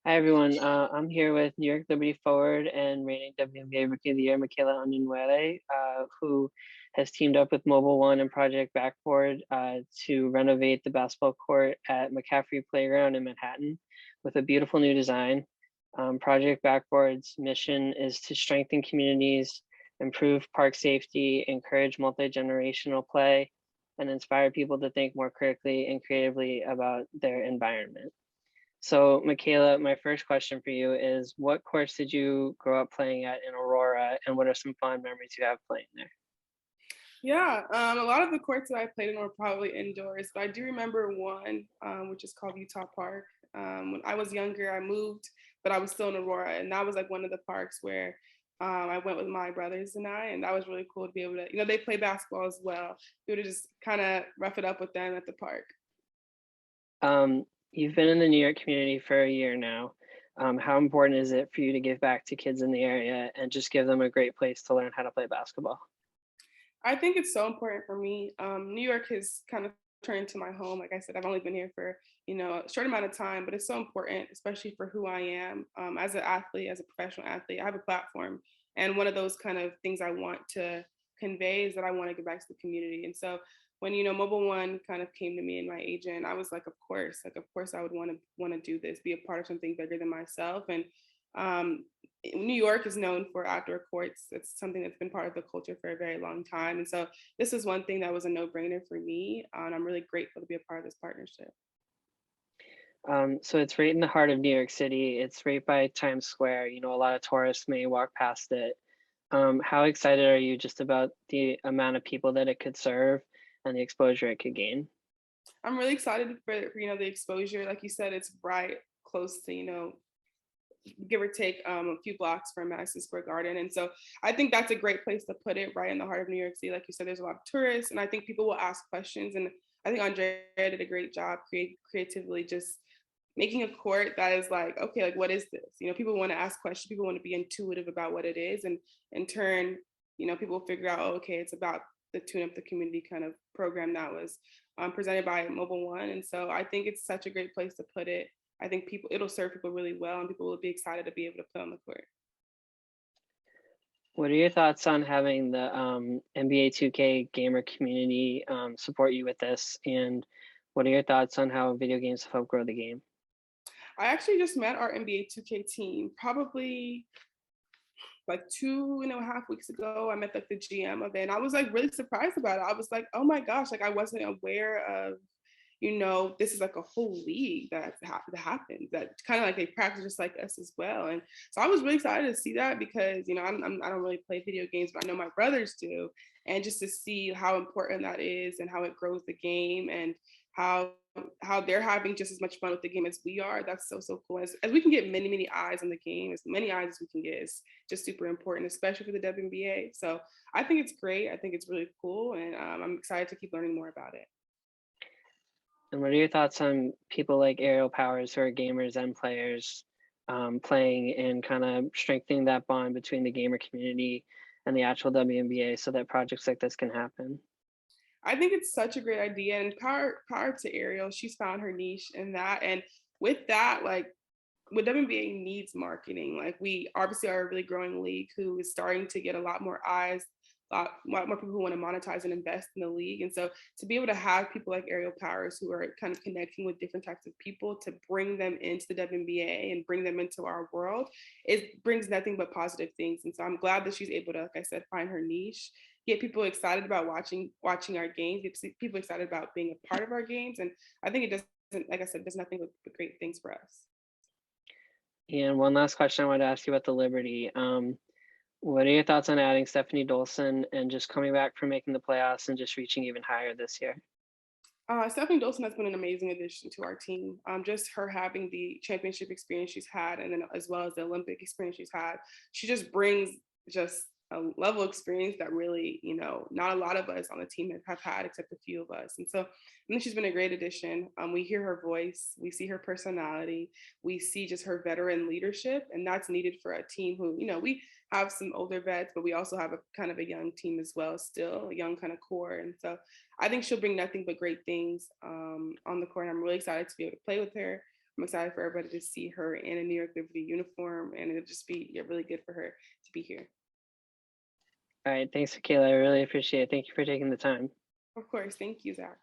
Hi everyone. I'm here with New York Liberty forward and reigning WNBA Rookie of the Year, Michaela Onyenwere, who has teamed up with Mobil One and Project Backboard to renovate the basketball court at McCaffrey Playground in Manhattan with a beautiful new design. Project Backboard's mission is to strengthen communities, improve park safety, encourage multi-generational play, and inspire people to think more critically and creatively about their environment. So, Michaela, my first question for you is what courts did you grow up playing at in Aurora, and what are some fond memories you have playing there? Yeah, a lot of the courts that I played in were probably indoors, but I do remember one, which is called Utah Park. When I was younger, I moved, but I was still in Aurora, and that was like one of the parks where I went with my brothers and and that was really cool to be able to, they play basketball as well. Be able to just kind of rough it up with them at the park. You've been in the New York community for a year now. How important is it for you to give back to kids in the area and just give them a great place to learn how to play basketball? I think it's so important for me. New York has kind of turned into my home. Like I said, I've only been here for a short amount of time, but it's so important, especially for who I am as an athlete, as a professional athlete. I have a platform, and one of those kind of things I want to convey is that I want to give back to the community. And so when Mobile One kind of came to me and my agent, I was like, of course, I would want to do this, be a part of something bigger than myself, and um, New York is known for outdoor courts. It's something that's been part of the culture for a very long time. And so this is one thing that was a no-brainer for me. And I'm really grateful to be a part of this partnership. So it's right in the heart of New York City. It's right by Times Square. You know, a lot of tourists may walk past it. How excited are you just about the amount of people that it could serve and the exposure it could gain? I'm really excited for the exposure. Like you said, it's right close to, give or take a few blocks from Madison Square Garden. And so I think that's a great place to put it right in the heart of New York City. Like you said, there's a lot of tourists, and I think people will ask questions. And I think Andre did a great job creatively just making a court that is like, okay, like what is this? People want to ask questions, people want to be intuitive about what it is, and in turn, people will figure out, oh, okay, it's about the tune up the community kind of program that was presented by Mobile One. And so I think it's such a great place to put it. I think it'll serve people really well, and people will be excited to be able to play on the court. What are your thoughts on having the NBA 2K gamer community support you with this? And what are your thoughts on how video games have helped grow the game? I actually just met our NBA 2K team probably like 2.5 weeks ago. I met like the GM of it, and I was like really surprised about it. I was like, oh my gosh, like I wasn't aware of, this is like a whole league that happens, that kind of like they practice just like us as well. And so I was really excited to see that because I don't really play video games, but I know my brothers do, and just to see how important that is and how it grows the game, and how they're having just as much fun with the game as we are. That's so cool. As we can get many eyes on the game, as many eyes as we can get is just super important, especially for the WNBA. So I think it's great. I think it's really cool, and I'm excited to keep learning more about it. And what are your thoughts on people like Aerial Powers who are gamers and players playing and kind of strengthening that bond between the gamer community and the actual WNBA so that projects like this can happen? I think it's such a great idea, and power to Ariel. She's found her niche in that, and with that, like what WNBA needs marketing. Like we obviously are a really growing league who is starting to get a lot more eyes, a lot more people who want to monetize and invest in the league. And so to be able to have people like Ariel Powers who are kind of connecting with different types of people to bring them into the WNBA and bring them into our world, it brings nothing but positive things. And so I'm glad that she's able to, like I said, find her niche, get people excited about watching our games, get people excited about being a part of our games. And I think it doesn't, like I said, there's nothing but great things for us. And one last question I wanted to ask you about the Liberty. What are your thoughts on adding Stephanie Dolson and just coming back from making the playoffs and just reaching even higher this year? Stephanie Dolson has been an amazing addition to our team. Just her having the championship experience she's had, and then as well as the Olympic experience she's had, she just brings just a level of experience that really, not a lot of us on the team have had, except a few of us. And so I think she's been a great addition. We hear her voice, we see her personality, we see just her veteran leadership, and that's needed for a team who, we have some older vets, but we also have a kind of a young team as well, still a young kind of core. And so I think she'll bring nothing but great things on the court. And I'm really excited to be able to play with her. I'm excited for everybody to see her in a New York Liberty uniform, and it'll just be really good for her to be here. All right, thanks, Michaela. I really appreciate it. Thank you for taking the time. Of course. Thank you, Zach.